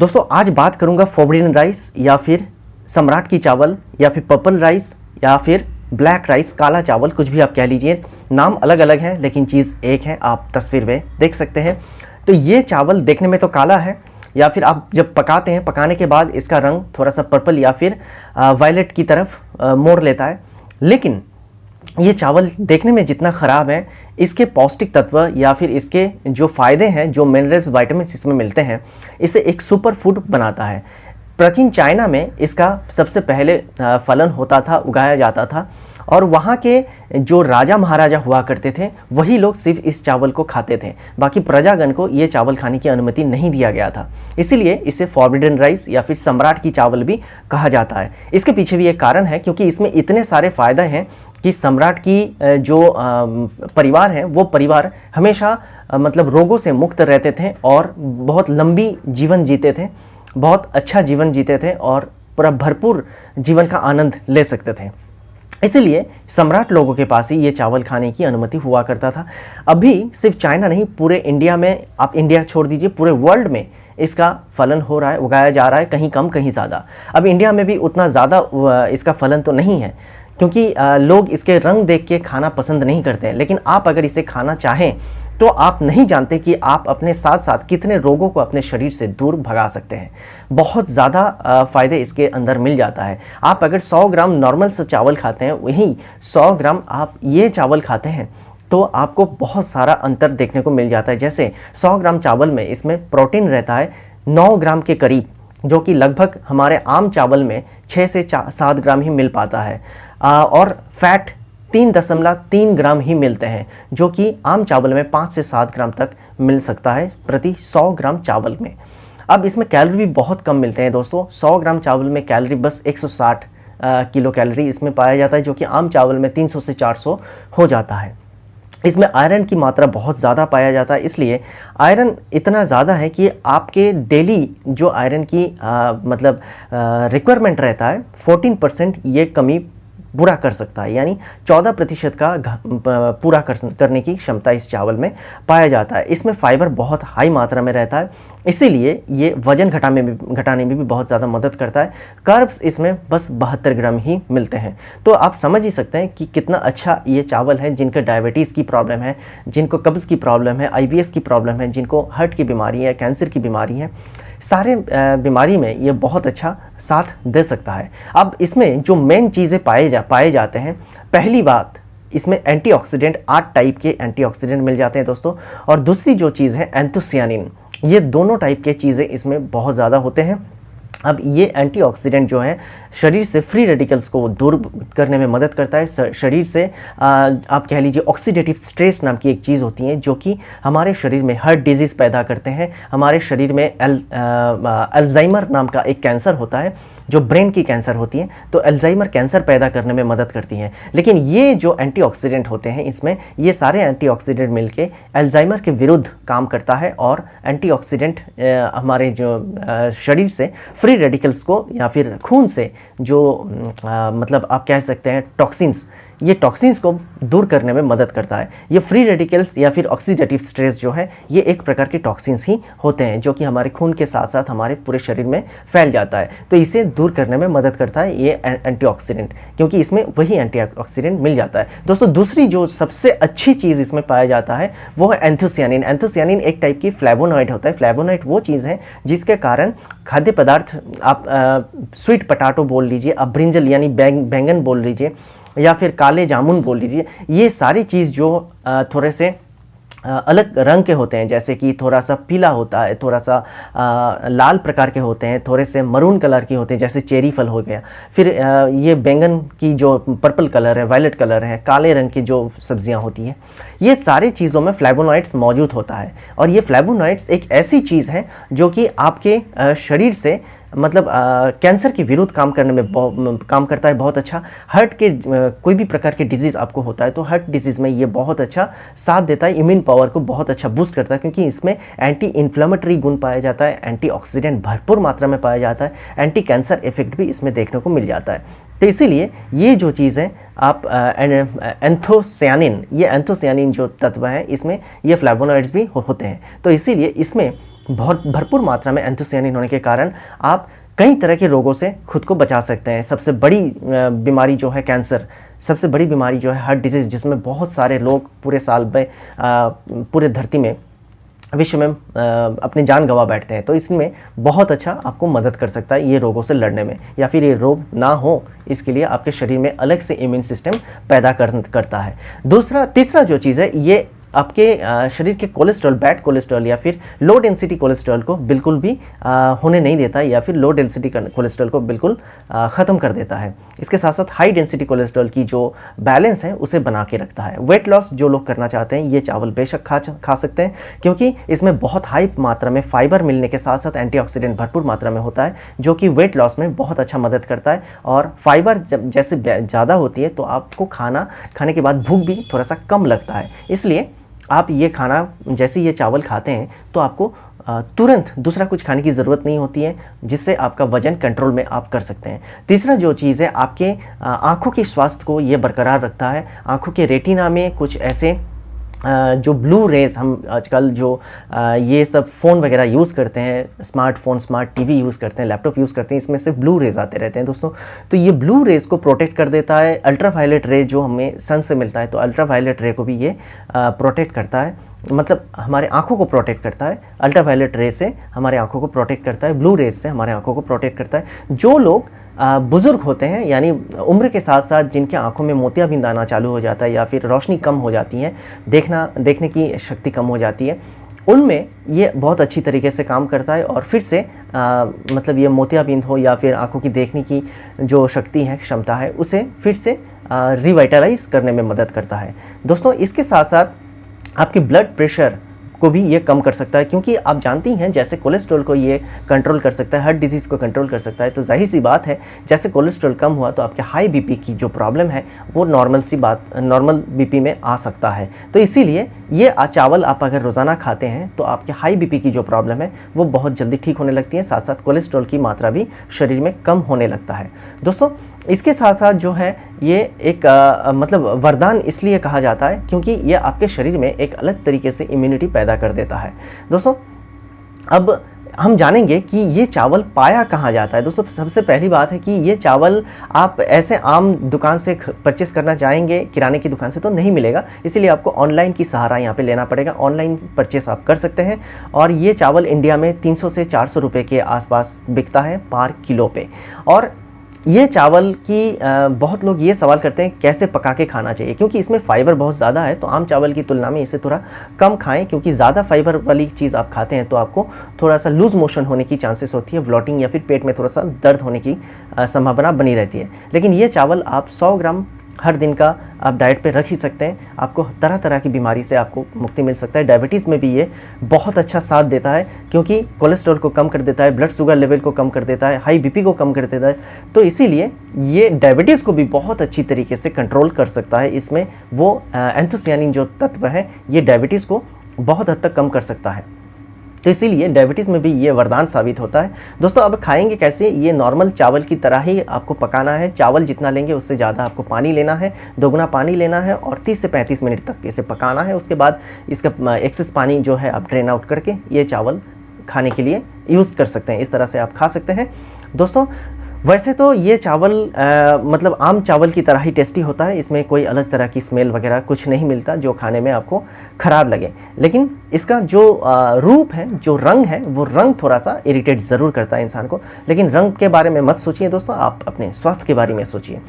दोस्तों आज बात करूंगा फॉरबिडन राइस या फिर सम्राट की चावल या फिर पर्पल राइस या फिर ब्लैक राइस, काला चावल, कुछ भी आप कह लीजिए। नाम अलग अलग हैं लेकिन चीज़ एक है, आप तस्वीर में देख सकते हैं। तो ये चावल देखने में तो काला है, या फिर आप जब पकाते हैं, पकाने के बाद इसका रंग थोड़ा सा पर्पल या फिर वायलेट की तरफ मोड़ लेता है। लेकिन ये चावल देखने में जितना ख़राब है, इसके पौष्टिक तत्व या फिर इसके जो फ़ायदे हैं, जो मिनरल्स विटामिन इसमें मिलते हैं, इसे एक सुपर फूड बनाता है। प्राचीन चाइना में इसका सबसे पहले फलन होता था, उगाया जाता था, और वहाँ के जो राजा महाराजा हुआ करते थे वही लोग सिर्फ इस चावल को खाते थे। बाकी प्रजागण को ये चावल खाने की अनुमति नहीं दिया गया था। इसीलिए इसे फॉरबिडन राइस या फिर सम्राट की चावल भी कहा जाता है। इसके पीछे भी एक कारण है, क्योंकि इसमें इतने सारे फ़ायदे हैं कि सम्राट की जो परिवार है वो परिवार हमेशा मतलब रोगों से मुक्त रहते थे और बहुत लंबी जीवन जीते थे, बहुत अच्छा जीवन जीते थे और पूरा भरपूर जीवन का आनंद ले सकते थे। इसीलिए सम्राट लोगों के पास ही ये चावल खाने की अनुमति हुआ करता था। अभी सिर्फ चाइना नहीं, पूरे इंडिया में, आप इंडिया छोड़ दीजिए, पूरे वर्ल्ड में इसका फलन हो रहा है, उगाया जा रहा है, कहीं कम कहीं ज़्यादा। अब इंडिया में भी उतना ज़्यादा इसका फलन तो नहीं है, क्योंकि लोग इसके रंग देख के खाना पसंद नहीं करते हैं। लेकिन आप अगर इसे खाना चाहें तो आप नहीं जानते कि आप अपने साथ साथ कितने रोगों को अपने शरीर से दूर भगा सकते हैं। बहुत ज़्यादा फ़ायदे इसके अंदर मिल जाता है। आप अगर 100 ग्राम नॉर्मल से चावल खाते हैं, वहीं 100 ग्राम आप ये चावल खाते हैं तो आपको बहुत सारा अंतर देखने को मिल जाता है। जैसे 100 ग्राम चावल में इसमें प्रोटीन रहता है 9 ग्राम के करीब, जो कि लगभग हमारे आम चावल में 6 से 7 ग्राम ही मिल पाता है, और फैट 3.3 ग्राम ही मिलते हैं, जो कि आम चावल में 5 से 7 ग्राम तक मिल सकता है प्रति 100 ग्राम चावल में। अब इसमें कैलोरी भी बहुत कम मिलते हैं दोस्तों। 100 ग्राम चावल में कैलोरी बस 160 किलो कैलोरी इसमें पाया जाता है, जो कि आम चावल में 300 से 400 हो जाता है। इसमें आयरन की मात्रा बहुत ज़्यादा पाया जाता है, इसलिए आयरन इतना ज़्यादा है कि आपके डेली जो आयरन की मतलब रिक्वायरमेंट रहता है 14% ये कमी पूरा कर सकता है, यानी 14% का पूरा करने की क्षमता इस चावल में पाया जाता है। इसमें फाइबर बहुत हाई मात्रा में रहता है, इसीलिए ये वजन घटाने में भी बहुत ज़्यादा मदद करता है। कार्ब्स इसमें बस 72 ग्राम ही मिलते हैं। तो आप समझ ही सकते हैं कि कितना अच्छा ये चावल है। जिनको डायबिटीज़ की प्रॉब्लम है, जिनको कब्ज़ की प्रॉब्लम है, IBS की प्रॉब्लम है, जिनको हार्ट की बीमारी है, कैंसर की बीमारी है, सारे बीमारी में ये बहुत अच्छा साथ दे सकता है। अब इसमें जो मेन चीज़ें पाए जाते हैं, पहली बात, इसमें एंटीऑक्सीडेंट 8 टाइप के एंटीऑक्सीडेंट मिल जाते हैं दोस्तों, और दूसरी जो चीज़ है एंथोसियानिन, ये दोनों टाइप के चीज़ें इसमें बहुत ज़्यादा होते हैं। अब ये एंटीऑक्सीडेंट जो है शरीर से फ्री रेडिकल्स को दूर करने में मदद करता है। शरीर से आप कह लीजिए ऑक्सीडेटिव स्ट्रेस नाम की एक चीज़ होती है, जो कि हमारे शरीर में हार्ट डिजीज़ पैदा करते हैं। हमारे शरीर में अल्जाइमर नाम का एक कैंसर होता है, जो ब्रेन की कैंसर होती है, तो अल्जाइमर कैंसर पैदा करने में मदद करती हैं। लेकिन ये जो एंटीऑक्सीडेंट होते हैं, इसमें ये सारे एंटीऑक्सीडेंट मिलके अल्जाइमर के विरुद्ध काम करता है, और एंटीऑक्सीडेंट हमारे जो शरीर से फ्री रेडिकल्स को या फिर खून से जो मतलब आप कह सकते हैं टॉक्सिन्स, ये टॉक्सिन्स को दूर करने में मदद करता है। ये फ्री रेडिकल्स या फिर ऑक्सीडेटिव स्ट्रेस जो है, ये एक प्रकार के टॉक्सिन्स ही होते हैं, जो कि हमारे खून के साथ साथ हमारे पूरे शरीर में फैल जाता है। तो इसे दूर करने में मदद करता है ये एंटीऑक्सीडेंट, क्योंकि इसमें वही एंटीऑक्सीडेंट मिल जाता है। दोस्तों दूसरी जो सबसे अच्छी चीज़ इसमें पाया जाता है वो है एंथोसियानिन। एंथोसियानिन एक टाइप की फ्लेवोनॉइड होता है। फ्लेवोनॉइड वो चीज़ है जिसके कारण खाद्य पदार्थ, आप स्वीट पटाटो बोल लीजिए, आप ब्रिंजल यानी बैंगन बोल लीजिए, या फिर काले जामुन बोल लीजिए, ये सारी चीज़ जो थोड़े से अलग रंग के होते हैं, जैसे कि थोड़ा सा पीला होता है, थोड़ा सा लाल प्रकार के होते हैं, थोड़े से मरून कलर के होते हैं, जैसे चेरी फल हो गया, फिर ये बैंगन की जो पर्पल कलर है, वायलेट कलर है, काले रंग की जो सब्जियां होती हैं, ये सारी चीज़ों में फ्लेवोनॉइड्स मौजूद होता है। और ये फ्लेवोनॉइड्स एक ऐसी चीज़ है जो कि आपके शरीर से मतलब कैंसर के विरुद्ध काम करने में काम करता है बहुत अच्छा। हार्ट के कोई भी प्रकार के डिजीज़ आपको होता है तो हार्ट डिजीज़ में ये बहुत अच्छा साथ देता है, इम्यून पावर को बहुत अच्छा बूस्ट करता है, क्योंकि इसमें एंटी इन्फ्लेमेटरी गुण पाया जाता है, एंटीऑक्सीडेंट भरपूर मात्रा में पाया जाता है, एंटी कैंसर इफेक्ट भी इसमें देखने को मिल जाता है। तो इसीलिए ये जो चीज़ है आप एंथोसियानिन, ये एंथोसियानिन जो तत्व है इसमें ये फ्लेवोनॉइड्स भी होते हैं। तो इसीलिए इसमें बहुत भरपूर मात्रा में एंथोसियानिन होने के कारण आप कई तरह के रोगों से खुद को बचा सकते हैं। सबसे बड़ी बीमारी जो है कैंसर, सबसे बड़ी बीमारी जो है हार्ट डिजीज़, जिसमें बहुत सारे लोग पूरे साल में पूरे धरती में, विश्व में अपनी जान गंवा बैठते हैं। तो इसमें बहुत अच्छा आपको मदद कर सकता है ये रोगों से लड़ने में, या फिर ये रोग ना हो इसके लिए आपके शरीर में अलग से इम्यून सिस्टम पैदा करता है। तीसरा जो चीज़ है, ये आपके शरीर के कोलेस्ट्रॉल, बैड कोलेस्ट्रॉल या फिर लो डेंसिटी कोलेस्ट्रॉल को बिल्कुल भी होने नहीं देता, या फिर लो डेंसिटी कोलेस्ट्रॉल को बिल्कुल ख़त्म कर देता है। इसके साथ साथ हाई डेंसिटी कोलेस्ट्रॉल की जो बैलेंस है उसे बना के रखता है। वेट लॉस जो लोग करना चाहते हैं ये चावल बेशक खा सकते हैं, क्योंकि इसमें बहुत हाई मात्रा में फाइबर मिलने के साथ साथ एंटीऑक्सीडेंट भरपूर मात्रा में होता है, जो कि वेट लॉस में बहुत अच्छा मदद करता है। और फाइबर जैसे ज़्यादा होती है तो आपको खाने के बाद भूख भी थोड़ा सा कम लगता है। इसलिए आप ये खाना, जैसे ये चावल खाते हैं तो आपको तुरंत दूसरा कुछ खाने की ज़रूरत नहीं होती है, जिससे आपका वजन कंट्रोल में आप कर सकते हैं। तीसरा जो चीज़ है, आपके आँखों के स्वास्थ्य को ये बरकरार रखता है। आँखों के रेटिना में कुछ ऐसे जो ब्लू रेज, हम आजकल जो ये सब फ़ोन वगैरह यूज़ करते हैं, स्मार्टफोन, स्मार्ट टीवी यूज़ करते हैं, लैपटॉप यूज़ करते हैं, इसमें से ब्लू रेज आते रहते हैं दोस्तों। तो ये ब्लू रेज को प्रोटेक्ट कर देता है। अल्ट्रावायलेट रे जो हमें सन से मिलता है, तो अल्ट्रावायलेट रे को भी ये प्रोटेक्ट करता है, मतलब हमारे आँखों को प्रोटेक्ट करता है। अल्ट्रावायलेट रे से हमारे आँखों को प्रोटेक्ट करता है, ब्लू रेज से हमारे आँखों को प्रोटेक्ट करता है। जो लोग बुज़ुर्ग होते हैं, यानी उम्र के साथ साथ जिनके आंखों में मोतियाबिंद आना चालू हो जाता है, या फिर रोशनी कम हो जाती है, देखने की शक्ति कम हो जाती है, उनमें ये बहुत अच्छी तरीके से काम करता है और फिर से मतलब ये मोतियाबिंद हो या फिर आंखों की देखने की जो शक्ति है, क्षमता है, उसे फिर से रिवाइटलाइज करने में मदद करता है। दोस्तों, इसके साथ साथ आपके ब्लड प्रेशर को भी ये कम कर सकता है, क्योंकि आप जानती हैं जैसे कोलेस्ट्रॉल को ये कंट्रोल कर सकता है, हार्ट डिजीज़ को कंट्रोल कर सकता है, तो जाहिर सी बात है जैसे कोलेस्ट्रॉल कम हुआ तो आपके हाई बीपी की जो प्रॉब्लम है वो नॉर्मल बीपी में आ सकता है। तो इसीलिए ये चावल आप अगर रोज़ाना खाते हैं तो आपके हाई बीपी की जो प्रॉब्लम है वो बहुत जल्दी ठीक होने लगती है, साथ साथ कोलेस्ट्रॉल की मात्रा भी शरीर में कम होने लगता है। दोस्तों, इसके साथ साथ जो है ये एक मतलब वरदान इसलिए कहा जाता है क्योंकि ये आपके शरीर में एक अलग तरीके से इम्यूनिटी पैदा कर देता है। दोस्तों, अब हम जानेंगे कि ये चावल पाया कहाँ जाता है। दोस्तों, सबसे पहली बात है कि ये चावल आप ऐसे आम दुकान से परचेस करना चाहेंगे, किराने की दुकान से तो नहीं मिलेगा, इसीलिए आपको ऑनलाइन की सहारा यहाँ पे लेना पड़ेगा। ऑनलाइन परचेस आप कर सकते हैं और ये चावल इंडिया में 300 से 400 रुपये के आसपास बिकता है पर किलो पे। और ये चावल की बहुत लोग ये सवाल करते हैं कैसे पका के खाना चाहिए, क्योंकि इसमें फ़ाइबर बहुत ज़्यादा है, तो आम चावल की तुलना में इसे थोड़ा कम खाएं, क्योंकि ज़्यादा फाइबर वाली चीज़ आप खाते हैं तो आपको थोड़ा सा लूज़ मोशन होने की चांसेस होती है, ब्लॉटिंग या फिर पेट में थोड़ा सा दर्द होने की संभावना बनी रहती है। लेकिन ये चावल आप 100 ग्राम हर दिन का आप डाइट पे रख ही सकते हैं, आपको तरह तरह की बीमारी से आपको मुक्ति मिल सकता है। डायबिटीज़ में भी ये बहुत अच्छा साथ देता है, क्योंकि कोलेस्ट्रॉल को कम कर देता है, ब्लड शुगर लेवल को कम कर देता है, हाई बीपी को कम कर देता है, तो इसीलिए ये डायबिटीज़ को भी बहुत अच्छी तरीके से कंट्रोल कर सकता है। इसमें वो एंथोसियानिन जो तत्व है ये डायबिटीज़ को बहुत हद तक कम कर सकता है, तो इसीलिए डायबिटीज़ में भी ये वरदान साबित होता है। दोस्तों, अब खाएंगे कैसे? ये नॉर्मल चावल की तरह ही आपको पकाना है। चावल जितना लेंगे उससे ज़्यादा आपको पानी लेना है, दोगुना पानी लेना है और 30 से 35 मिनट तक इसे पकाना है। उसके बाद इसका एक्सेस पानी जो है आप ड्रेन आउट करके ये चावल खाने के लिए यूज़ कर सकते हैं। इस तरह से आप खा सकते हैं। दोस्तों, वैसे तो ये चावल मतलब आम चावल की तरह ही टेस्टी होता है, इसमें कोई अलग तरह की स्मेल वगैरह कुछ नहीं मिलता जो खाने में आपको ख़राब लगे, लेकिन इसका जो रूप है, जो रंग है, वो रंग थोड़ा सा इरिटेट ज़रूर करता है इंसान को। लेकिन रंग के बारे में मत सोचिए दोस्तों, आप अपने स्वास्थ्य के बारे में सोचिए।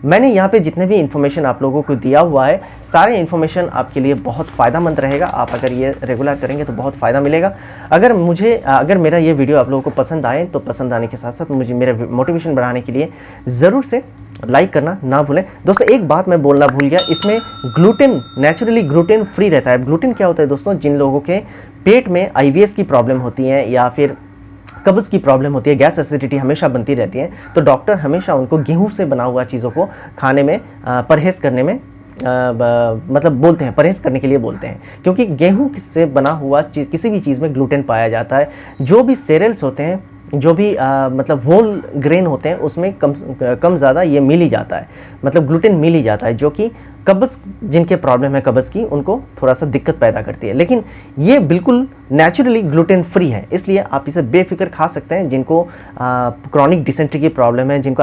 मैंने यहाँ पे जितने भी इन्फॉर्मेशन आप लोगों को दिया हुआ है, सारे इन्फॉर्मेशन आपके लिए बहुत फ़ायदेमंद रहेगा। आप अगर ये रेगुलर करेंगे तो बहुत फ़ायदा मिलेगा। अगर मेरा ये वीडियो आप लोगों को पसंद आए तो पसंद आने के साथ साथ मुझे मेरे मोटिवेशन बढ़ाने के लिए ज़रूर से लाइक करना ना भूलें। दोस्तों, एक बात मैं बोलना भूल गया, इसमें ग्लूटेन, नेचुरली ग्लूटेन फ्री रहता है। ग्लूटेन क्या होता है दोस्तों? जिन लोगों के पेट में IBS की प्रॉब्लम होती है या फिर कब्ज़ की प्रॉब्लम होती है, गैस एसिडिटी हमेशा बनती रहती है, तो डॉक्टर हमेशा उनको गेहूं से बना हुआ चीज़ों को खाने में परहेज़ करने में मतलब बोलते हैं, परहेज़ करने के लिए बोलते हैं, क्योंकि गेहूँ से बना हुआ किसी भी चीज़ में ग्लूटेन पाया जाता है। जो भी सेरेल्स होते हैं, जो भी मतलब होल ग्रेन होते हैं, उसमें कम ज़्यादा ये मिल ही जाता है, मतलब ग्लूटेन मिल ही जाता है, जो कि कब्ज़, जिनके प्रॉब्लम है कब्ज़ की, उनको थोड़ा सा दिक्कत पैदा करती है। लेकिन ये बिल्कुल नेचुरली ग्लूटेन फ्री है, इसलिए आप इसे बेफिक्र खा सकते हैं। जिनको क्रॉनिक डिसेंट्री की प्रॉब्लम है, जिनको